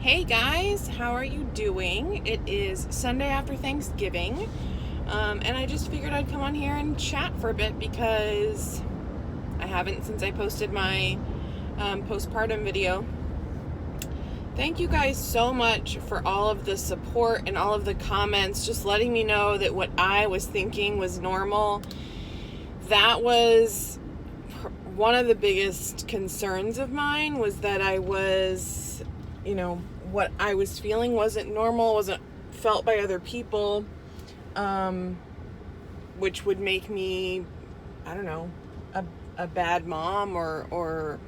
Hey guys, how are you doing? It is Sunday after Thanksgiving, and I just figured I'd come on here and chat for a bit because I haven't since I posted my postpartum video. Thank you guys so much for all of the support and all of the comments, just letting me know that what I was thinking was normal. That was one of the biggest concerns of mine, was that I was, what I was feeling wasn't normal, wasn't felt by other people, which would make me, a bad mom or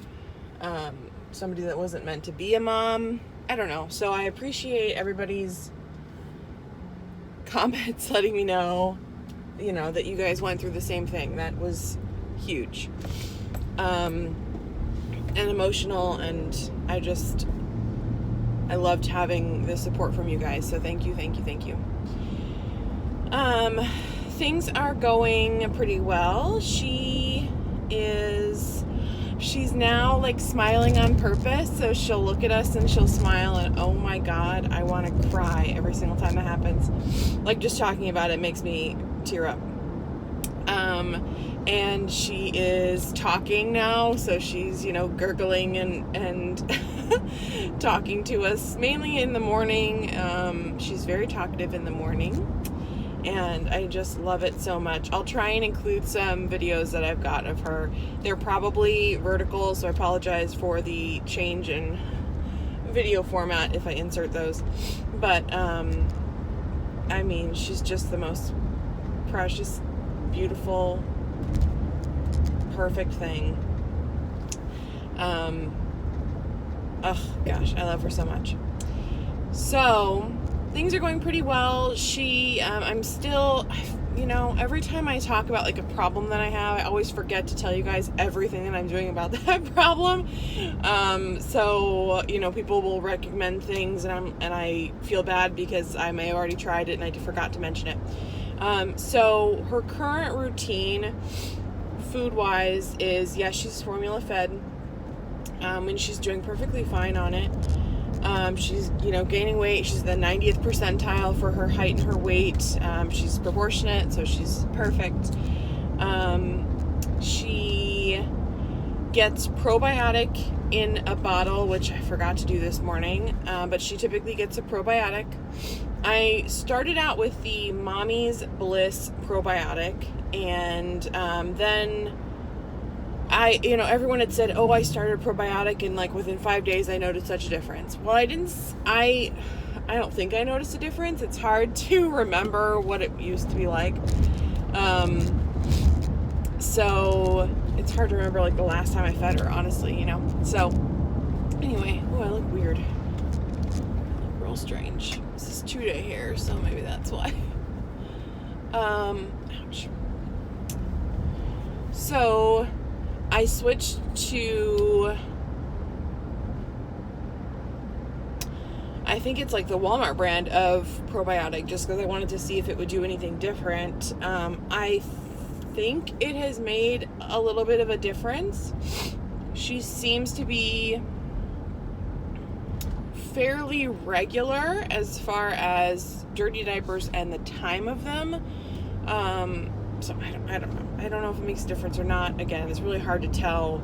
somebody that wasn't meant to be a mom. I don't know. So I appreciate everybody's comments letting me know, that you guys went through the same thing. That was huge. And emotional, and I loved having the support from you guys. So thank you. Things are going pretty well. She's now like smiling on purpose. So she'll look at us and she'll smile, and oh my God, I want to cry every single time that happens. Like, just talking about it makes me tear up. And she is talking now, so she's, gurgling and talking to us mainly in the morning. She's very talkative in the morning, and I just love it so much. I'll try and include some videos that I've got of her. They're probably vertical, so I apologize for the change in video format if I insert those. But, she's just the most precious, beautiful, perfect thing. Gosh, I love her so much. So things are going pretty well. I'm still, every time I talk about like a problem that I have, I always forget to tell you guys everything that I'm doing about that problem. So people will recommend things, and I feel bad because I may have already tried it and I forgot to mention it. So her current routine, food-wise, is, yes, she's formula fed, and she's doing perfectly fine on it. She's, gaining weight. She's the 90th percentile for her height and her weight. She's proportionate, so she's perfect. She gets probiotic in a bottle, which I forgot to do this morning, but she typically gets a probiotic. I started out with the Mommy's Bliss probiotic, and then everyone had said, oh, I started a probiotic, and like within 5 days I noticed such a difference. Well, I don't think I noticed a difference. It's hard to remember what it used to be like. So it's hard to remember like the last time I fed her, honestly, So anyway, I look weird. I look real strange. This is 2-day hair, so maybe that's why. Ouch. So I switched to, I think it's like the Walmart brand of probiotic, just because I wanted to see if it would do anything different. I think it has made a little bit of a difference. She seems to be fairly regular as far as dirty diapers and the time of them. So I don't know. I don't know if it makes a difference or not. Again, it's really hard to tell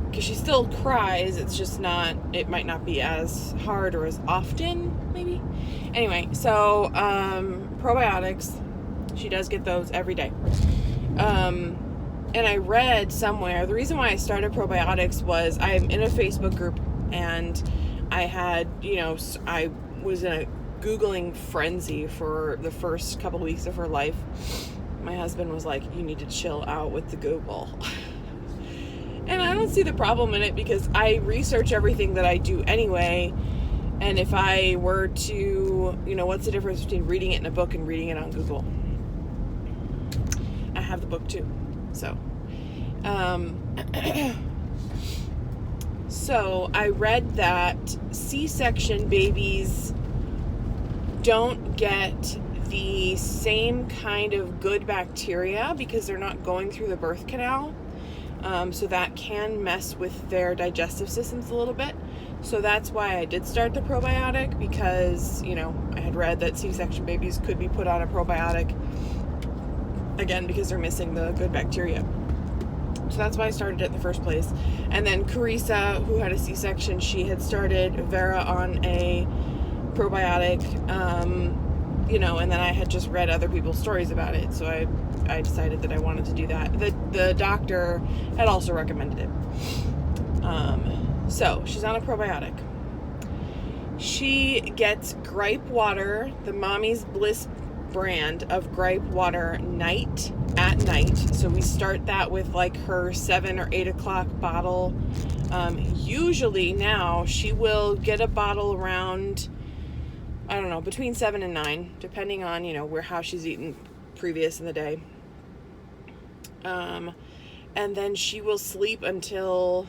because she still cries. It's just not, it might not be as hard or as often, maybe. Anyway, so probiotics, she does get those every day. And I read somewhere, the reason why I started probiotics was I'm in a Facebook group, and I had, I was in a Googling frenzy for the first couple of weeks of her life. My husband was like, you need to chill out with the Google. And I don't see the problem in it because I research everything that I do anyway. And if I were to, what's the difference between reading it in a book and reading it on Google? I have the book too. So, so I read that C-section babies don't get the same kind of good bacteria because they're not going through the birth canal. So that can mess with their digestive systems a little bit. So that's why I did start the probiotic, because, I had read that C-section babies could be put on a probiotic, again, because they're missing the good bacteria. So that's why I started it in the first place. And then Carissa, who had a C-section, she had started Vera on a probiotic, and then I had just read other people's stories about it. So I decided that I wanted to do that. The doctor had also recommended it. So she's on a probiotic. She gets gripe water, the Mommy's Bliss brand of gripe water at night. So we start that with like her 7 or 8 o'clock bottle. Usually now she will get a bottle around, I don't know, between 7 and 9, depending on, how she's eaten previous in the day. And then she will sleep until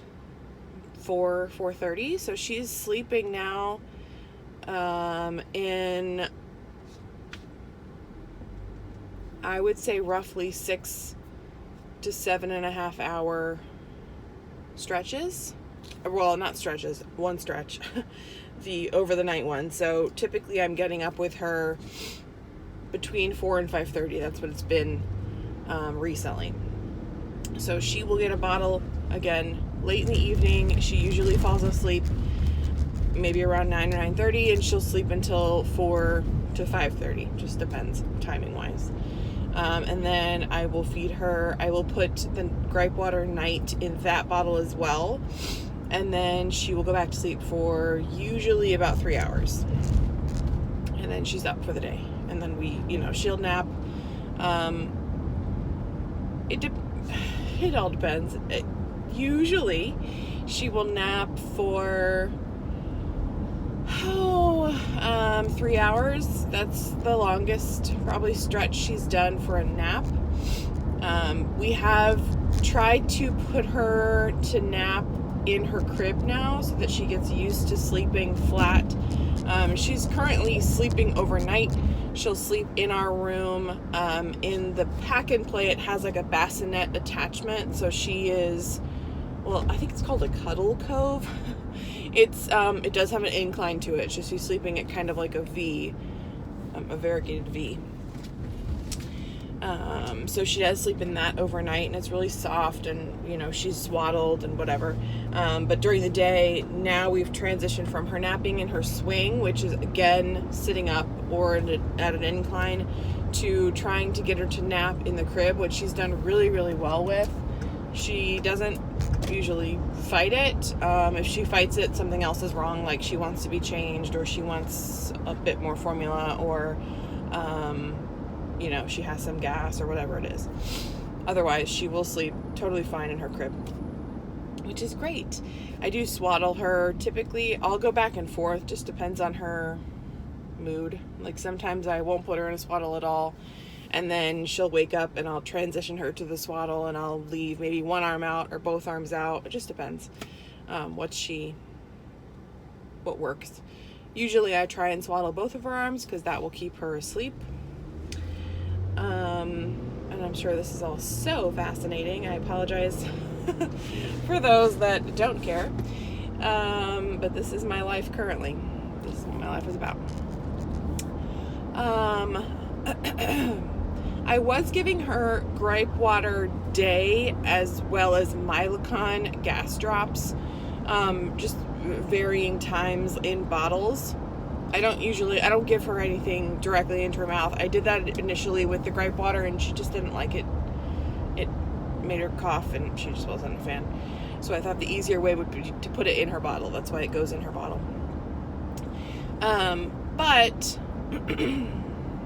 4:30. So she's sleeping now in, I would say, roughly 6 to 7.5 hour stretches. Well, not stretches, one stretch, the over the night one. So typically I'm getting up with her between 4 and 5:30. That's what it's been recently. So she will get a bottle again late in the evening. She usually falls asleep maybe around 9 or 9:30, and she'll sleep until 4 to 5:30. Just depends timing wise. And then I will feed her. I will put the gripe water night in that bottle as well. And then she will go back to sleep for usually about 3 hours. And then she's up for the day. And then she'll nap. It all depends. Usually she will nap for 3 hours. That's the longest probably stretch she's done for a nap. We have tried to put her to nap in her crib now so that she gets used to sleeping flat. She's currently sleeping overnight. She'll sleep in our room. In the pack and play, it has like a bassinet attachment, so she is, I think it's called a cuddle cove. It does have an incline to it, so she's sleeping at kind of like a V, a variegated V. So she does sleep in that overnight, and it's really soft, and she's swaddled and whatever. But during the day, now we've transitioned from her napping in her swing, which is again sitting up or at an incline, to trying to get her to nap in the crib, which she's done really, really well with. She doesn't usually fight it. If she fights it, something else is wrong, like she wants to be changed, or she wants a bit more formula, or she has some gas or whatever it is. Otherwise, she will sleep totally fine in her crib, which is great. I do swaddle her. Typically, I'll go back and forth. Just depends on her mood. Like sometimes I won't put her in a swaddle at all, and then she'll wake up and I'll transition her to the swaddle, and I'll leave maybe one arm out or both arms out. It just depends what works. Usually I try and swaddle both of her arms because that will keep her asleep. And I'm sure this is all so fascinating. I apologize for those that don't care. But this is my life currently. This is what my life is about. I was giving her gripe water day as well as Mylicon gas drops, just varying times in bottles. I don't give her anything directly into her mouth. I did that initially with the gripe water, and she just didn't like it. It made her cough, and she just wasn't a fan. So I thought the easier way would be to put it in her bottle. That's why it goes in her bottle. But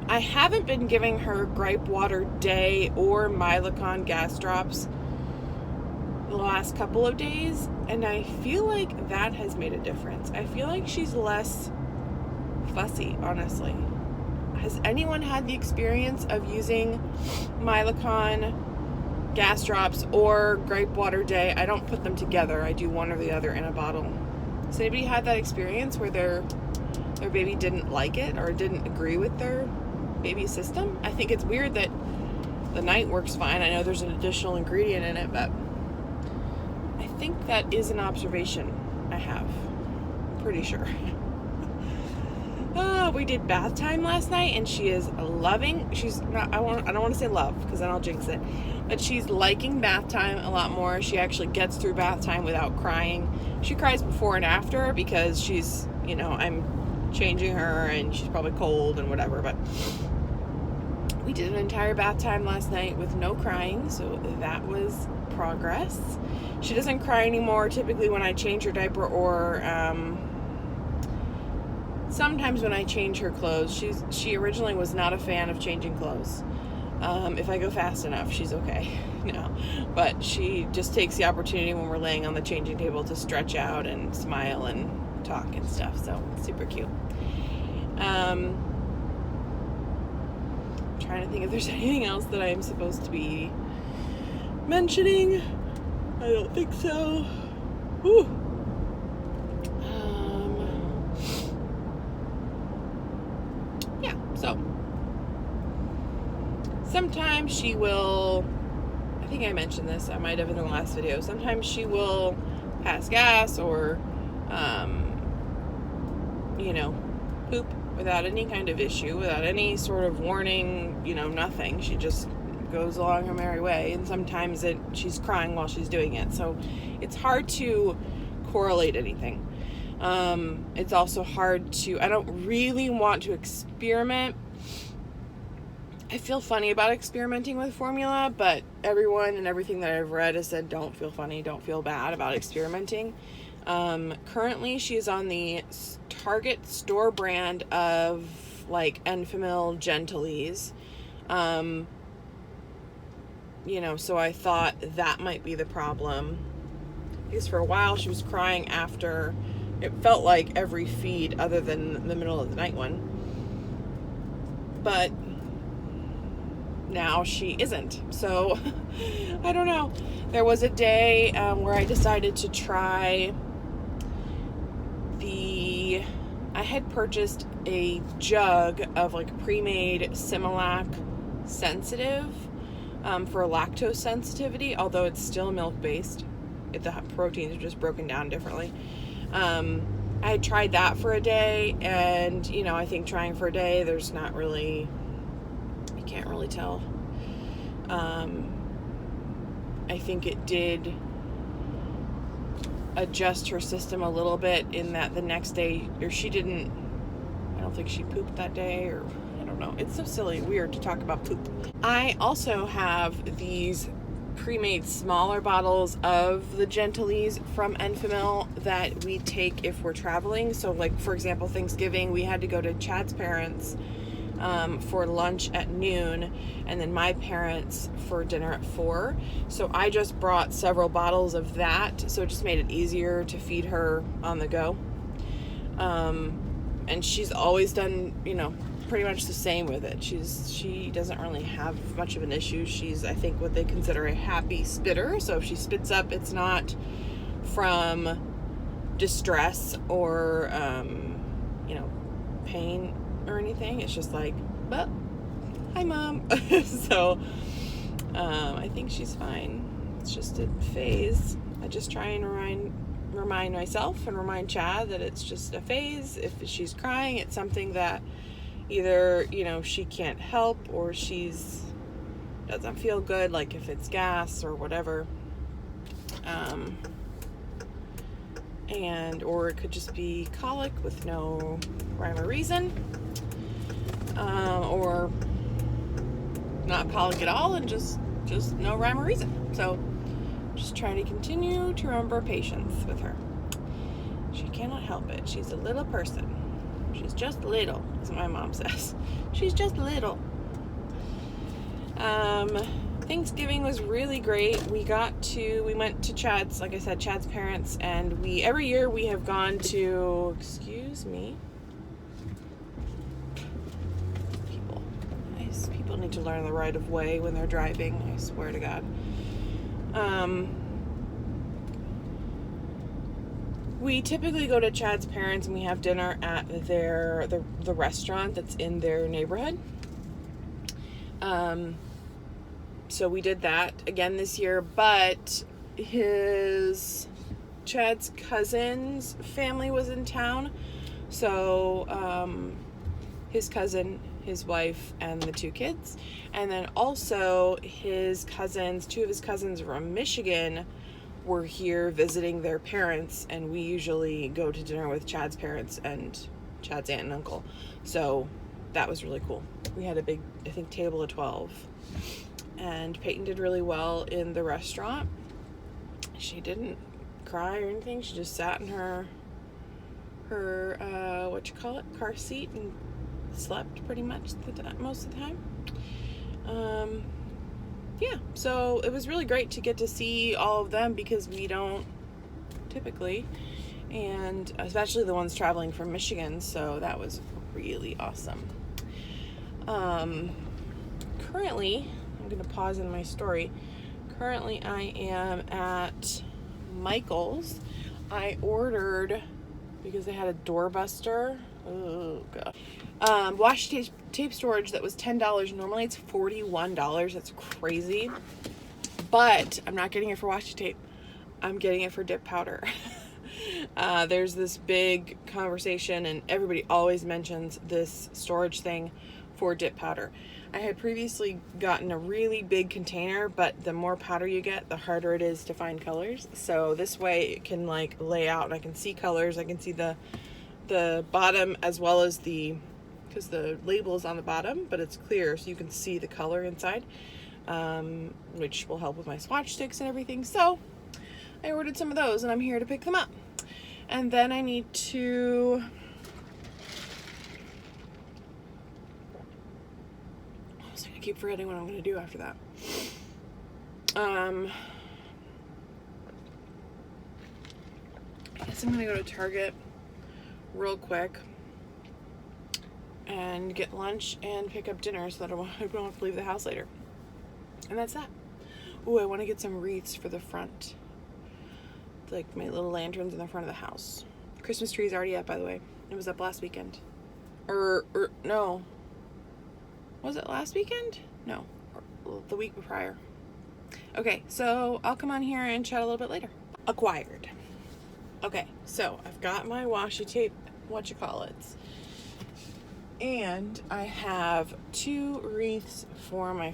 I haven't been giving her gripe water day or Mylicon gas drops the last couple of days, and I feel like that has made a difference. I feel like she's less fussy, honestly. Has anyone had the experience of using Mylicon gas drops or gripe water day? I don't put them together. I do one or the other in a bottle. Has anybody had that experience where their baby didn't like it or didn't agree with their baby system? I think it's weird that the night works fine. I know there's an additional ingredient in it, but I think that is an observation I have. pretty sure. We did bath time last night, and she is loving. She's not. I don't want to say love because then I'll jinx it. But she's liking bath time a lot more. She actually gets through bath time without crying. She cries before and after because she's, I'm changing her and she's probably cold and whatever. But we did an entire bath time last night with no crying, so that was progress. She doesn't cry anymore typically when I change her diaper or sometimes when I change her clothes. She originally was not a fan of changing clothes. If I go fast enough, she's okay now. But she just takes the opportunity when we're laying on the changing table to stretch out and smile and talk and stuff. So it's super cute. Trying to think if there's anything else that I am supposed to be mentioning. I don't think so. Whew. Yeah, so sometimes she will, I think I mentioned this, I might have in the last video, sometimes she will pass gas or poop without any kind of issue, without any sort of warning, nothing. She just goes along her merry way, and sometimes she's crying while she's doing it. So it's hard to correlate anything. It's also hard to, I don't really want to experiment. I feel funny about experimenting with formula, but everyone and everything that I've read has said don't feel funny, don't feel bad about experimenting. Currently she is on the Target store brand of like Enfamil Gentlease. So I thought that might be the problem, because for a while she was crying after, it felt like every feed other than the middle of the night one, but now she isn't. So I don't know. There was a day where I decided to try I had purchased a jug of like pre-made Similac sensitive for lactose sensitivity, although it's still milk-based. The proteins are just broken down differently. I had tried that for a day, and I think trying for a day, there's not really, you can't really tell. I think it did adjust her system a little bit in that the next day, or I don't think she pooped that day, or I don't know. It's so silly, weird to talk about poop. I also have these pre-made smaller bottles of the Gentlease from Enfamil that we take if we're traveling. So like, for example, Thanksgiving, we had to go to Chad's parents for lunch at noon, and then my parents for dinner at 4. So I just brought several bottles of that, so it just made it easier to feed her on the go. And she's always done, pretty much the same with it. She doesn't really have much of an issue. She's, I think, what they consider a happy spitter. So if she spits up, it's not from distress or pain or anything. It's just like, well, hi mom. So I think she's fine. It's just a phase. I just try and remind myself and remind Chad that it's just a phase. If she's crying, it's something that either she can't help, or she's doesn't feel good, like if it's gas or whatever, or it could just be colic with no rhyme or reason, or not colic at all and just no rhyme or reason. So just trying to continue to remember patience with her. She cannot help it. She's a little person. She's just little, as my mom says. She's just little. Thanksgiving was really great. We went to Chad's, like I said, Chad's parents, and every year we have gone to, excuse me. People need to learn the right of way when they're driving, I swear to God. We typically go to Chad's parents and we have dinner at the restaurant that's in their neighborhood. So we did that again this year, but his Chad's cousin's family was in town. So his cousin, his wife, and the 2 kids. And then also his cousins, 2 of his cousins from Michigan were here visiting their parents, and we usually go to dinner with Chad's parents and Chad's aunt and uncle. So that was really cool. We had a big, I think, table of 12. And Peyton did really well in the restaurant. She didn't cry or anything. She just sat in her car seat and slept pretty much most of the time. Yeah, so it was really great to get to see all of them because we don't typically, and especially the ones traveling from Michigan, so that was really awesome. Currently, I'm going to pause in my story. Currently, I am at Michael's. I ordered, because they had a doorbuster, oh god, washi tape storage that was $10. Normally it's $41. That's crazy. But I'm not getting it for washi tape. I'm getting it for dip powder. There's this big conversation, and everybody always mentions this storage thing for dip powder. I had previously gotten a really big container, but the more powder you get, the harder it is to find colors. So this way it can like lay out, and I can see colors. I can see the bottom as well as because the label is on the bottom, but it's clear, so you can see the color inside, which will help with my swatch sticks and everything. So I ordered some of those, and I'm here to pick them up. And then I need to... I keep forgetting what I'm going to do after that. I guess I'm going to go to Target real quick and get lunch and pick up dinner so that I don't have to leave the house later. And that's that. Ooh, I want to get some wreaths for the front. Like my little lanterns in the front of the house. Christmas tree is already up, by the way. It was up last weekend. No. Was it last weekend? No. The week prior. Okay, so I'll come on here and chat a little bit later. Acquired. Okay, so I've got my washi tape, whatchamacallits. And I have 2 wreaths for my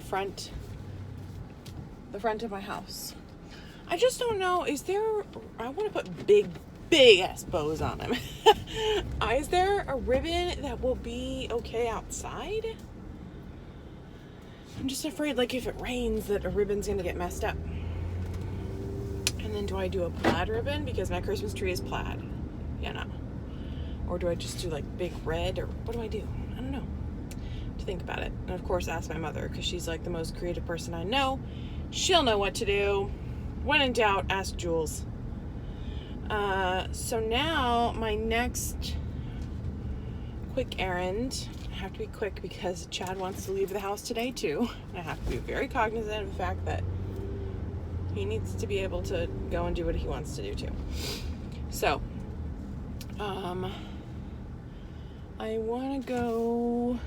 the front of my house. I just don't know, I want to put big ass bows on them. Is there a ribbon that will be okay outside? I'm just afraid, like, if it rains, that a ribbon's gonna get messed up. And then do I do a plaid ribbon? Because my Christmas tree is plaid. Yeah, no. Or do I just do, like, big red? Or what do I do? I don't know. To think about it. And, of course, ask my mother, because she's, like, the most creative person I know. She'll know what to do. When in doubt, ask Jules. So now, my next quick errand... I have to be quick because Chad wants to leave the house today too. I have to be very cognizant of the fact that he needs to be able to go and do what he wants to do too. So, I want to go...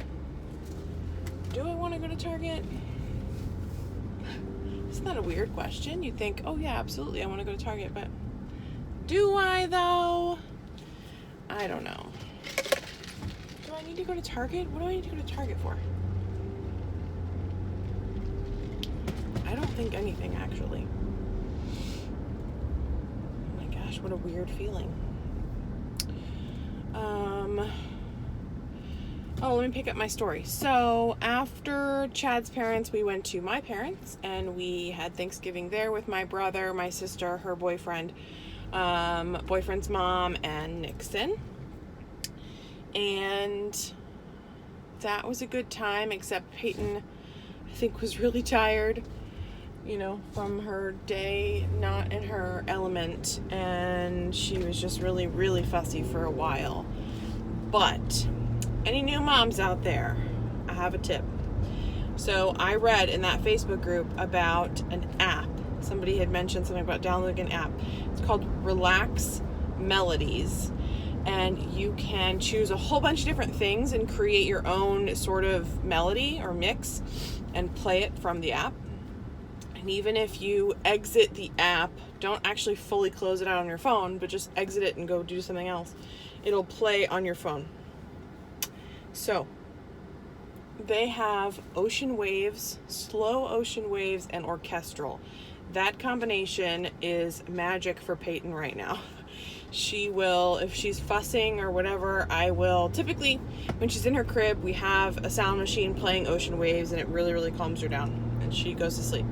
Do I want to go to Target? Isn't that a weird question? You'd think, oh yeah, absolutely, I want to go to Target, but do I though? I don't know. Do I need to go to Target? What do I need to go to Target for? I don't think anything, actually. Oh my gosh, what a weird feeling. Oh, let me pick up my story. So, after Chad's parents, we went to my parents, and we had Thanksgiving there with my brother, my sister, her boyfriend, boyfriend's mom, and Nixon. And that was a good time, except Peyton, I think, was really tired, from her day not in her element, and she was just really, really fussy for a while. But any new moms out there, I have a tip. So I read in that Facebook group about an app. Somebody had mentioned something about downloading an app. It's called Relax Melodies. And you can choose a whole bunch of different things and create your own sort of melody or mix and play it from the app. And even if you exit the app, don't actually fully close it out on your phone, but just exit it and go do something else, it'll play on your phone. So they have ocean waves, slow ocean waves, and orchestral. That combination is magic for Peyton right now. She will, if she's fussing or whatever, I will, typically when she's in her crib, we have a sound machine playing ocean waves, and it really, really calms her down, and she goes to sleep.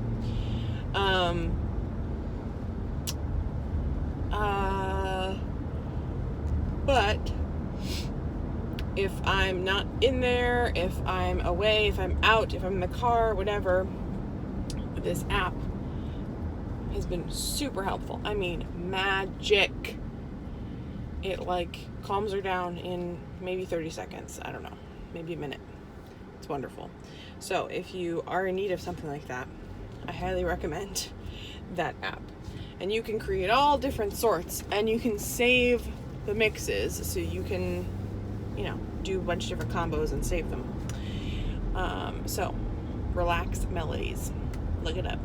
But if I'm not in there, if I'm away, if I'm out, if I'm in the car, whatever, this app has been super helpful. I mean, magic. It like calms her down in maybe 30 seconds. I don't know, maybe a minute. It's wonderful. So if you are in need of something like that, I highly recommend that app. And you can create all different sorts, and you can save the mixes so you can, do a bunch of different combos and save them. So Relax Melodies, look it up.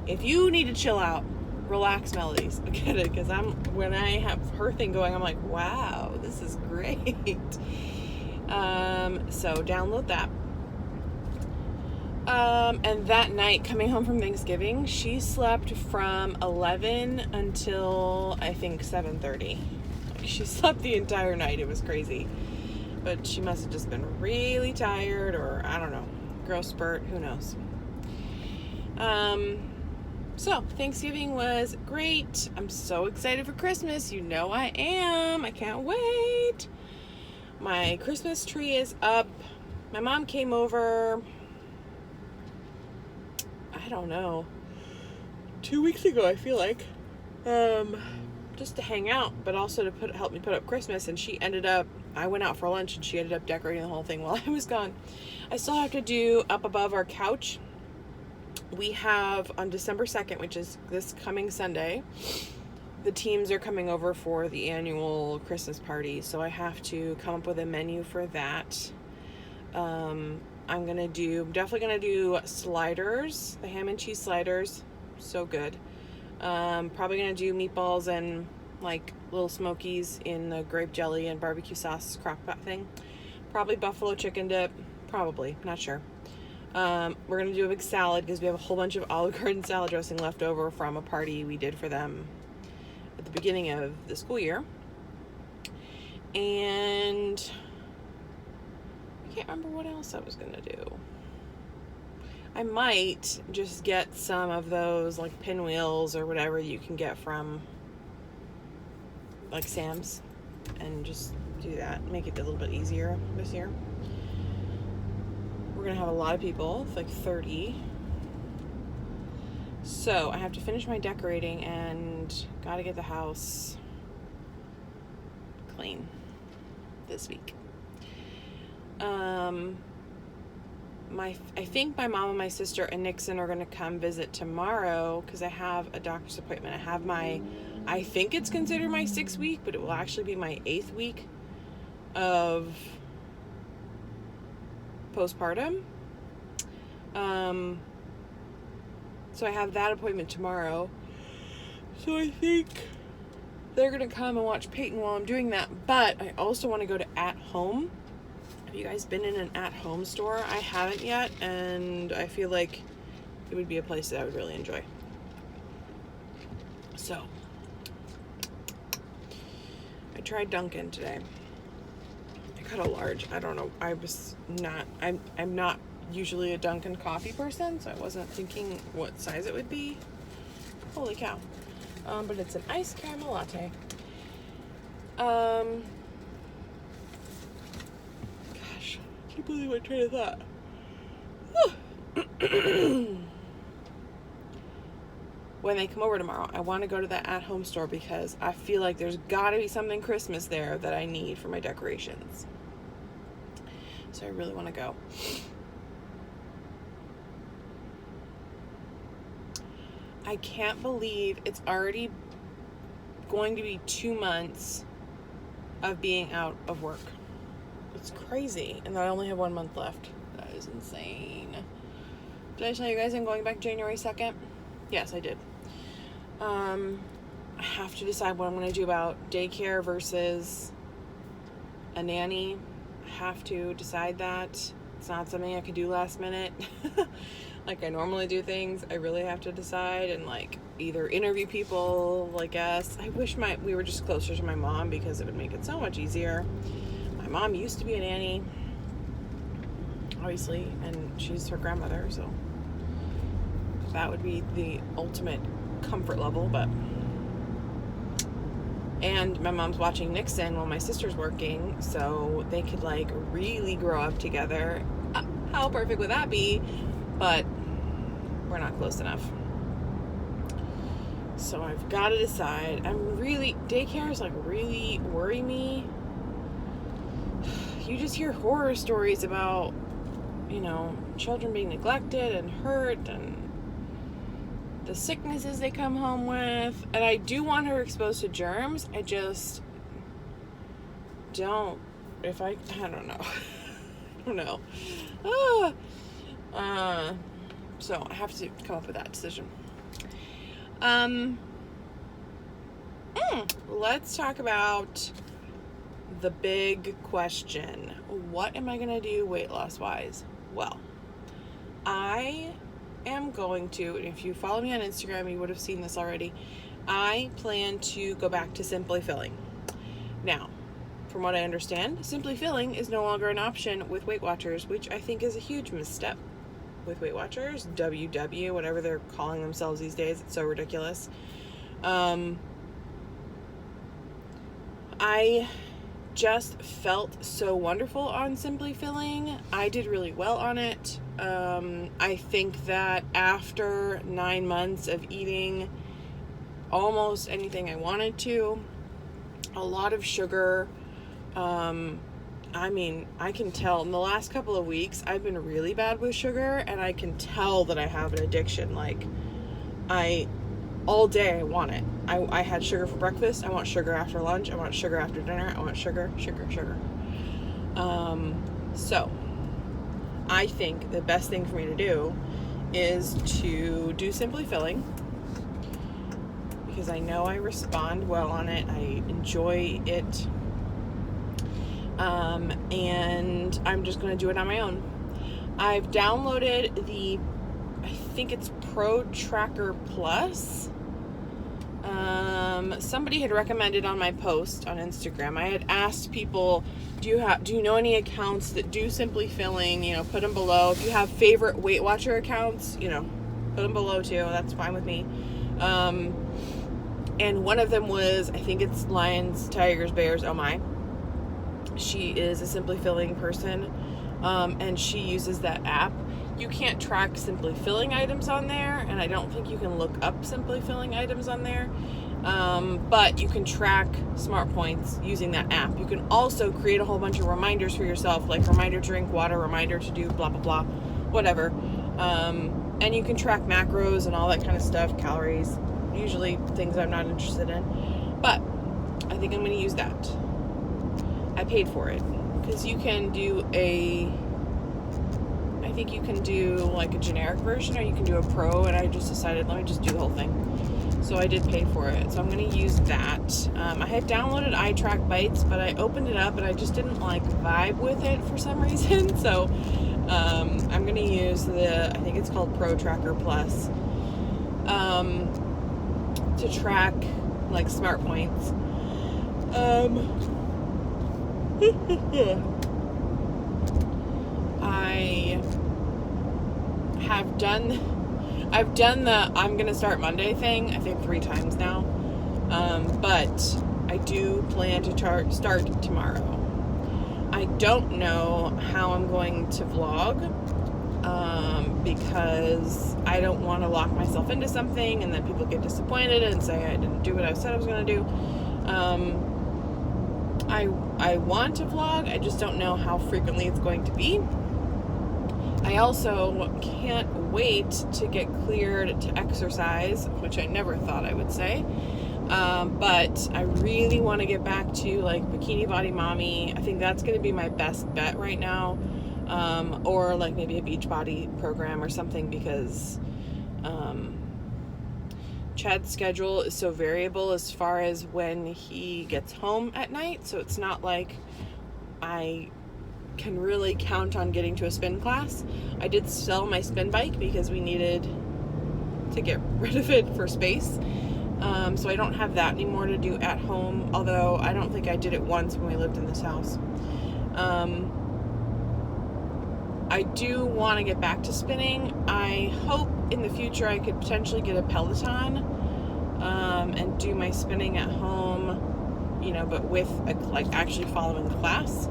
If you need to chill out, Relax Melodies, get it, because when I have her thing going, I'm like, wow, this is great. So download that. And that night, coming home from Thanksgiving, she slept from 11 until I think 7:30. She slept the entire night. It was crazy. But she must have just been really tired, or I don't know, growth spurt, who knows. So Thanksgiving was great. I'm so excited for Christmas. You know I am. I can't wait. My Christmas tree is up. My mom came over, I don't know, 2 weeks ago, I feel like, just to hang out, but also to help me put up Christmas. And I went out for lunch, and she ended up decorating the whole thing while I was gone. I still have to do up above our couch. We have on December 2nd, which is this coming Sunday, the teams are coming over for the annual Christmas party. So I have to come up with a menu for that. I'm definitely gonna do sliders, the ham and cheese sliders, so good. Probably gonna do meatballs and like little smokies in the grape jelly and barbecue sauce crock pot thing. Probably buffalo chicken dip, probably, not sure. We're gonna do a big salad because we have a whole bunch of Olive Garden salad dressing left over from a party we did for them at the beginning of the school year. And I can't remember what else I was gonna do. I might just get some of those like pinwheels or whatever you can get from like Sam's, and just do that, make it a little bit easier this year. We're gonna have a lot of people, it's like 30. So I have to finish my decorating and gotta get the house clean this week. I think my mom and my sister and Nixon are going to come visit tomorrow because I have a doctor's appointment. I think it's considered my 6th week, but it will actually be my 8th week of postpartum. So I have that appointment tomorrow. So I think they're going to come and watch Peyton while I'm doing that. But I also want to go to At Home. Have you guys been in an at-home store? I haven't yet, and I feel like it would be a place that I would really enjoy. So, I tried Dunkin' today. I got a large. I don't know. I'm not usually a Dunkin' coffee person, so I wasn't thinking what size it would be. Holy cow. But it's an iced caramel latte. I can't believe I train of thought. When they come over tomorrow, I want to go to that at-home store because I feel like there's got to be something Christmas there that I need for my decorations. So I really want to go. I can't believe it's already going to be 2 months of being out of work. It's crazy. And I only have 1 month left. That is insane. Did I tell you guys I'm going back January 2nd? Yes, I did. I have to decide what I'm going to do about daycare versus a nanny. I have to decide that. It's not something I could do last minute. Like I normally do things. I really have to decide and like either interview people, I guess. I wish we were just closer to my mom because it would make it so much easier. My mom used to be a nanny, obviously, and she's her grandmother, so that would be the ultimate comfort level. And my mom's watching Nixon while my sister's working, so they could like really grow up together. How perfect would that be? But we're not close enough. So I've got to decide. Daycares like really worry me. You just hear horror stories about, children being neglected and hurt and the sicknesses they come home with. And I do want her exposed to germs. I just don't. I don't know. I don't know. So I have to come up with that decision. Let's talk about the big question. What am I going to do weight loss wise? Well, I am going to, and if you follow me on Instagram, you would have seen this already. I plan to go back to Simply Filling. Now, from what I understand, Simply Filling is no longer an option with Weight Watchers, which I think is a huge misstep with Weight Watchers, WW, whatever they're calling themselves these days. It's so ridiculous. I just felt so wonderful on Simply Filling. I did really well on it. I think that after 9 months of eating almost anything I wanted to, a lot of sugar, I can tell in the last couple of weeks I've been really bad with sugar, and I can tell that I have an addiction. Like all day I want it. I had sugar for breakfast. I want sugar after lunch. I want sugar after dinner. I want sugar. So I think the best thing for me to do is to do Simply Filling, because I know I respond well on it. I enjoy it. And I'm just going to do it on my own. I've downloaded I think it's Pro Tracker Plus. Somebody had recommended on my post on Instagram. I had asked people, do you know any accounts that do Simply Filling? Put them below. If you have favorite Weight Watcher accounts, put them below too. That's fine with me. And one of them was, I think it's Lions, Tigers, Bears, Oh My. She is a Simply Filling person, and she uses that app. You can't track Simply Filling items on there, and I don't think you can look up Simply Filling items on there, but you can track Smart Points using that app. You can also create a whole bunch of reminders for yourself, like reminder to drink water, reminder to do blah, blah, blah, whatever. And you can track macros and all that kind of stuff, calories, usually things I'm not interested in, but I think I'm going to use that. I paid for it because you can do I think you can do like a generic version, or you can do a pro, and I just decided let me just do the whole thing. So I did pay for it, so I'm going to use that. I had downloaded iTrack Bites, but I opened it up and I just didn't vibe with it for some reason. So I'm going to use I think it's called Pro Tracker Plus, to track Smart Points. I've done the I'm gonna start Monday thing, I think 3 times now, but I do plan to start tomorrow. I don't know how I'm going to vlog, because I don't want to lock myself into something and then people get disappointed and say I didn't do what I said I was going to do. I want to vlog, I just don't know how frequently it's going to be. I also can't wait to get cleared to exercise, which I never thought I would say. But I really want to get back to Bikini Body Mommy. I think that's going to be my best bet right now. or like maybe a Beachbody program or something, because Chad's schedule is so variable as far as when he gets home at night, so it's not like I can really count on getting to a spin class. I did sell my spin bike because we needed to get rid of it for space, so I don't have that anymore to do at home, although I don't think I did it once when we lived in this house. I do want to get back to spinning. I hope in the future I could potentially get a Peloton and do my spinning at home, but with actually following class.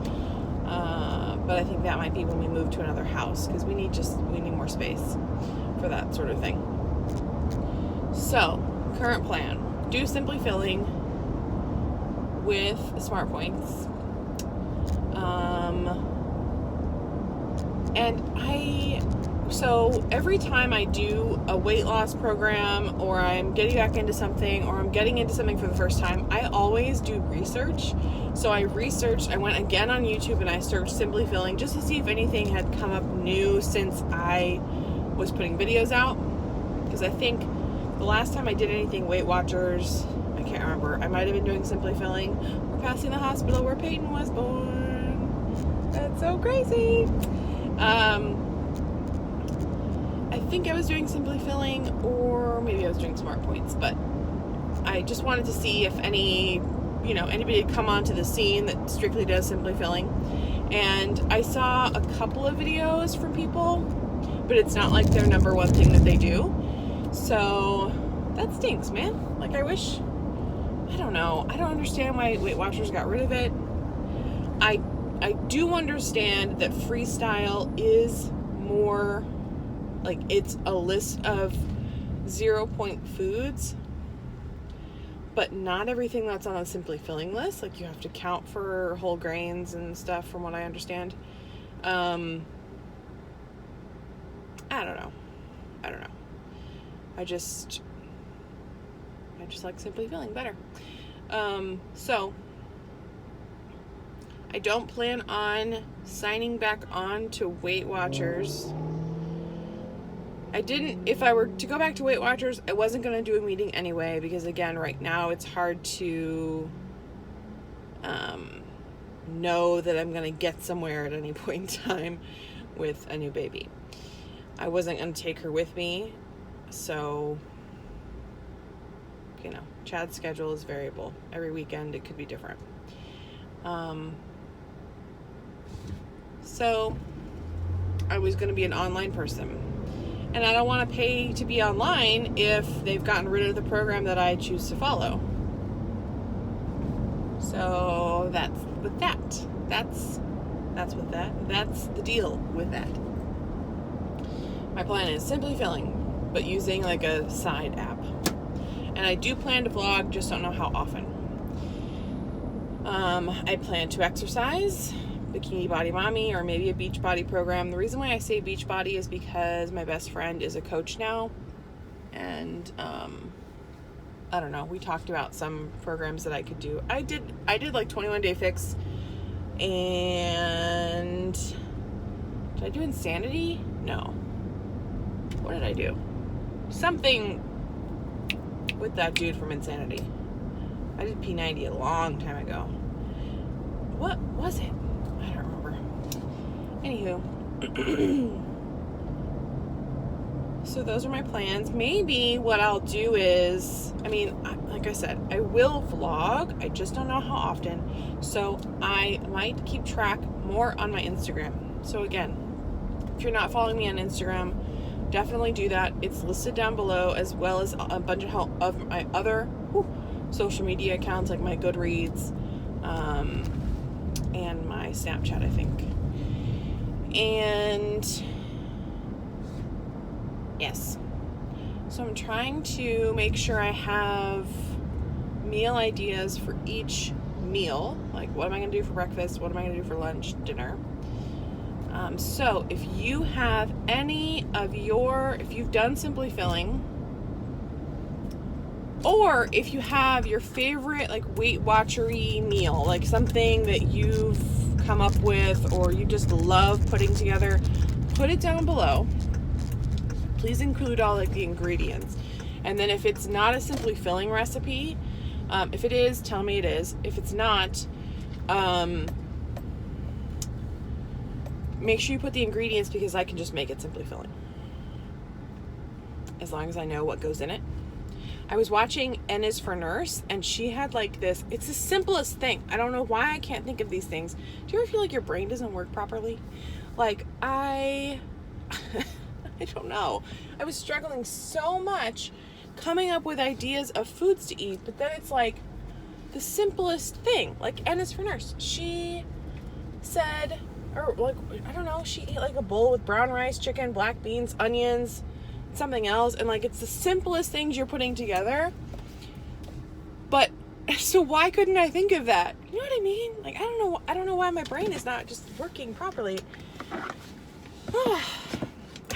But I think that might be when we move to another house, because we need more space for that sort of thing. So, current plan: do Simply Filling with Smart Points. So every time I do a weight loss program, or I'm getting back into something, or I'm getting into something for the first time, I always do research. So I went again on YouTube and I searched Simply Filling just to see if anything had come up new since I was putting videos out. Because I think the last time I did anything Weight Watchers, I can't remember, I might have been doing Simply Filling. We're passing the hospital where Peyton was born. That's so crazy. I think I was doing Simply Filling, or maybe I was doing Smart Points, but I just wanted to see if anybody had come onto the scene that strictly does Simply Filling. And I saw a couple of videos from people, but it's not like their number one thing that they do. So that stinks, man. I don't know. I don't understand why Weight Watchers got rid of it. I do understand that freestyle is more it's a list of 0-point foods, but not everything that's on a Simply Filling list. You have to count for whole grains and stuff, from what I understand. I don't know. I just like Simply Filling better. So I don't plan on signing back on to Weight Watchers. If I were to go back to Weight Watchers, I wasn't going to do a meeting anyway, because again, right now it's hard to know that I'm going to get somewhere at any point in time with a new baby. I wasn't going to take her with me, so Chad's schedule is variable. Every weekend it could be different. So I was going to be an online person, and I don't want to pay to be online if they've gotten rid of the program that I choose to follow. So that's the deal with that. My plan is Simply Filling, but using a side app. And I do plan to vlog, just don't know how often. I plan to exercise, Bikini Body Mommy, or maybe a Beachbody program. The reason why I say Beachbody is because my best friend is a coach now, and I don't know, we talked about some programs that I could do. I did 21 Day Fix, and did I do Insanity? No. What did I do? Something with that dude from Insanity. I did P90 a long time ago. What was it? I don't remember. Anywho. So those are my plans. Maybe what I'll do is, like I said, I will vlog. I just don't know how often. So I might keep track more on my Instagram. So again, if you're not following me on Instagram, definitely do that. It's listed down below, as well as a bunch of my other social media accounts, like my Goodreads, and my Snapchat, I think. And yes, so I'm trying to make sure I have meal ideas for each meal. Like, what am I going to do for breakfast? What am I going to do for lunch, dinner? So if you have if you've done Simply Filling, or if you have your favorite Weight Watchery meal, something that you've come up with or you just love putting together, put it down below. Please include all like the ingredients. And then if it's not a Simply Filling recipe, if it is, tell me it is. If it's not, make sure you put the ingredients, because I can just make it Simply Filling, as long as I know what goes in it. I was watching N is for Nurse, and she had like this, it's the simplest thing. I don't know why I can't think of these things. Do you ever feel like your brain doesn't work properly? Like I don't know. I was struggling so much coming up with ideas of foods to eat, but then it's like the simplest thing. Like N is for Nurse. She said, or like, I don't know, she ate like a bowl with brown rice, chicken, black beans, onions, something else, and like it's the simplest things you're putting together. But so why couldn't I think of that? You know what I mean? Like I don't know why my brain is not just working properly. I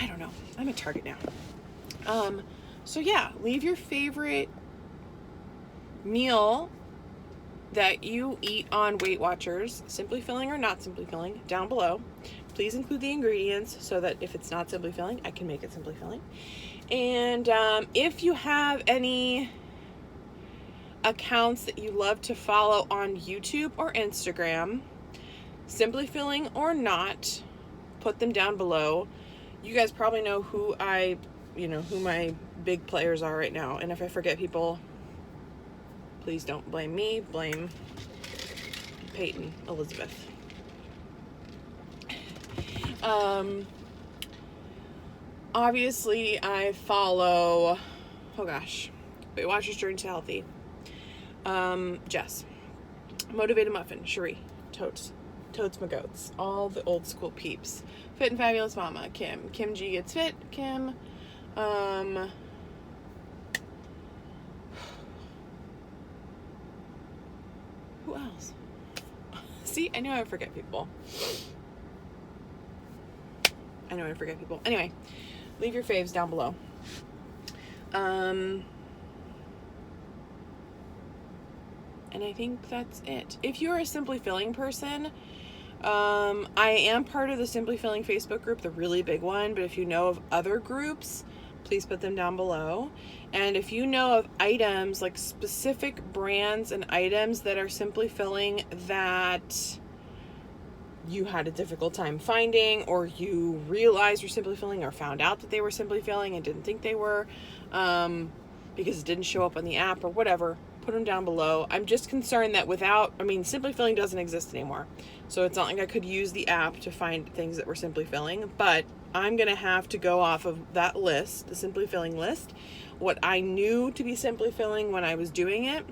don't know. I'm at Target now. So yeah, leave your favorite meal that you eat on Weight Watchers, Simply Filling or not Simply Filling, down below. Please include the ingredients so that if it's not Simply Filling, I can make it Simply Filling. And if you have any accounts that you love to follow on YouTube or Instagram, Simply Filling or not, put them down below. You guys probably know who who my big players are right now. And if I forget people, please don't blame me, blame Peyton Elizabeth. Obviously I follow, Weight Watchers Journey to Healthy, Jess, Motivated Muffin, Cherie, Totes My Goats, all the old school peeps, Fit and Fabulous Mama, Kim G Gets Fit, Kim, who else? See, I knew I would forget people. Anyway, leave your faves down below. And I think that's it. If you're a Simply Filling person, I am part of the Simply Filling Facebook group, the really big one, but if you know of other groups, please put them down below. And if you know of items, like specific brands and items that are Simply Filling that you had a difficult time finding, or you realized were Simply Filling, or found out that they were Simply Filling and didn't think they were, because it didn't show up on the app or whatever, put them down below. I'm just concerned that Simply Filling doesn't exist anymore. So it's not like I could use the app to find things that were Simply Filling, but I'm going to have to go off of that list, the Simply Filling list, what I knew to be Simply Filling when I was doing it,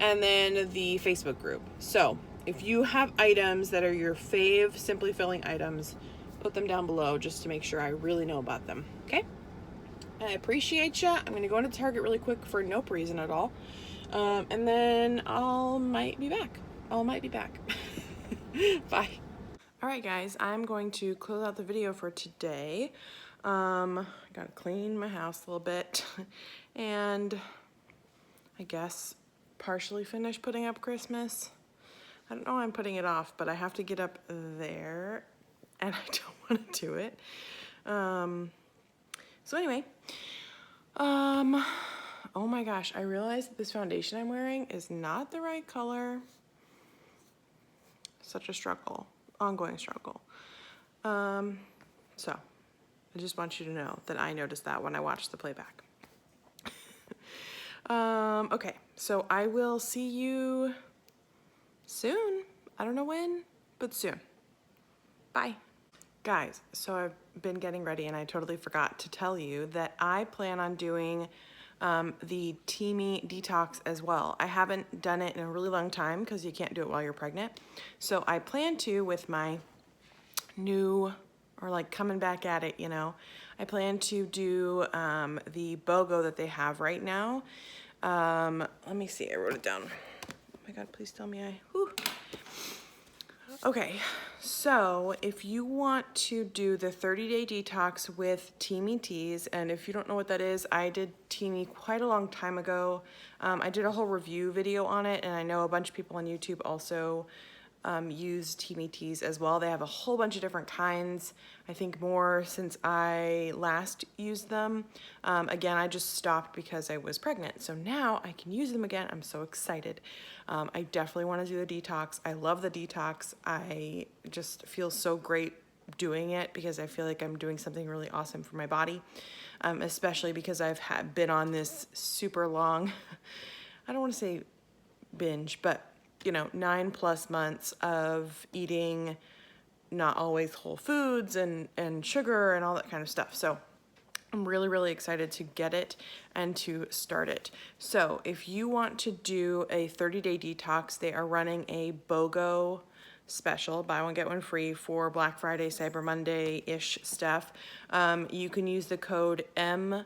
and then the Facebook group. So if you have items that are your fave Simply Filling items, put them down below just to make sure I really know about them. Okay? I appreciate you. I'm going to go into Target really quick for no reason at all. And then I might be back. Bye. All right, guys, I'm going to close out the video for today. I got to clean my house a little bit and I guess partially finish putting up Christmas. I don't know why I'm putting it off, but I have to get up there and I don't want to do it. So anyway, oh my gosh, I realized that this foundation I'm wearing is not the right color. Such a struggle, ongoing struggle. So I just want you to know that I noticed that when I watched the playback. Okay, so I will see you soon. I don't know when, but soon. Bye. Guys, so I've been getting ready and I totally forgot to tell you that I plan on doing the Teamy Detox as well. I haven't done it in a really long time because you can't do it while you're pregnant. So I plan to, with my new, or like coming back at it, you know, I plan to do the BOGO that they have right now. Let me see, I wrote it down. Oh my God, please tell me Okay, so if you want to do the 30-day detox with Teamy Teas, and if you don't know what that is, I did Teamy quite a long time ago. I did a whole review video on it, and I know a bunch of people on YouTube also use Teamy Teas as well. They have a whole bunch of different kinds. I think more since I last used them. Again, I just stopped because I was pregnant. So now I can use them again. I'm so excited. I definitely want to do the Detox. I love the Detox. I just feel so great doing it because I feel like I'm doing something really awesome for my body. Especially because I've been on this super long, I don't want to say binge, but you know, 9+ months of eating not always whole foods and sugar and all that kind of stuff. So I'm really, really excited to get it and to start it. So if you want to do a 30-day detox, they are running a BOGO special, buy one, get one free for Black Friday, Cyber Monday-ish stuff. You can use the code MBFree,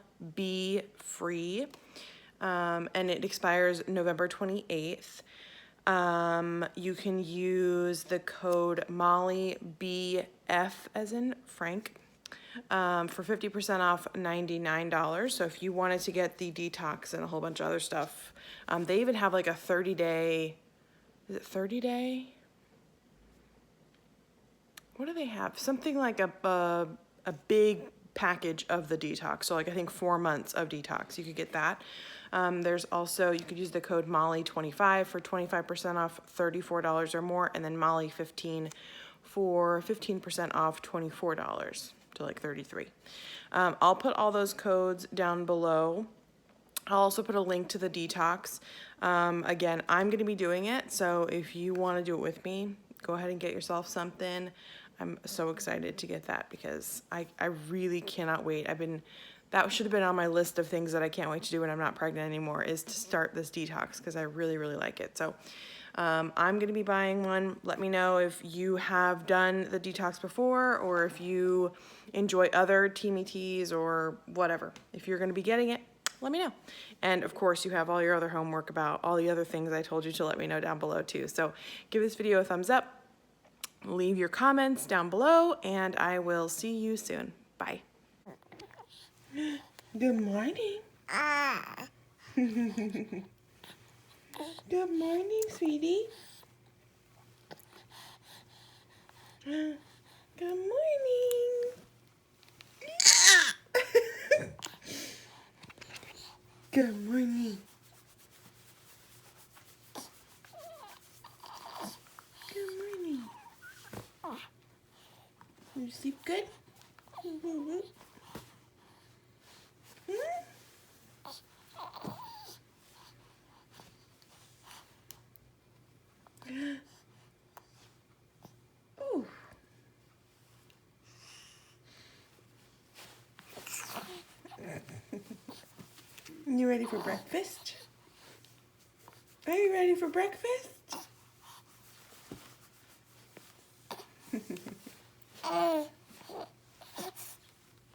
and it expires November 28th. You can use the code Mollye, BF as in Frank, for 50% off $99. So if you wanted to get the Detox and a whole bunch of other stuff, they even have like a 30-day, is it 30-day? What do they have? Something like a big package of the Detox. So like I think 4 months of Detox, you could get that. There's also, you could use the code Mollye25 for 25% off $34 or more, and then Mollye15 for 15% off $24 to like $33. I'll put all those codes down below. I'll also put a link to the Detox. Again, I'm going to be doing it, so if you want to do it with me, go ahead and get yourself something. I'm so excited to get that because I really cannot wait. That should have been on my list of things that I can't wait to do when I'm not pregnant anymore, is to start this Detox because I really, really like it. So I'm going to be buying one. Let me know if you have done the Detox before or if you enjoy other Teamy Teas or whatever. If you're going to be getting it, let me know. And of course, you have all your other homework about all the other things I told you to let me know down below too. So give this video a thumbs up, leave your comments down below, and I will see you soon. Bye. Good morning. Good morning, sweetie. Good morning. Good morning. Good morning. You sleep good? Ooh. You ready for breakfast? Are you ready for breakfast?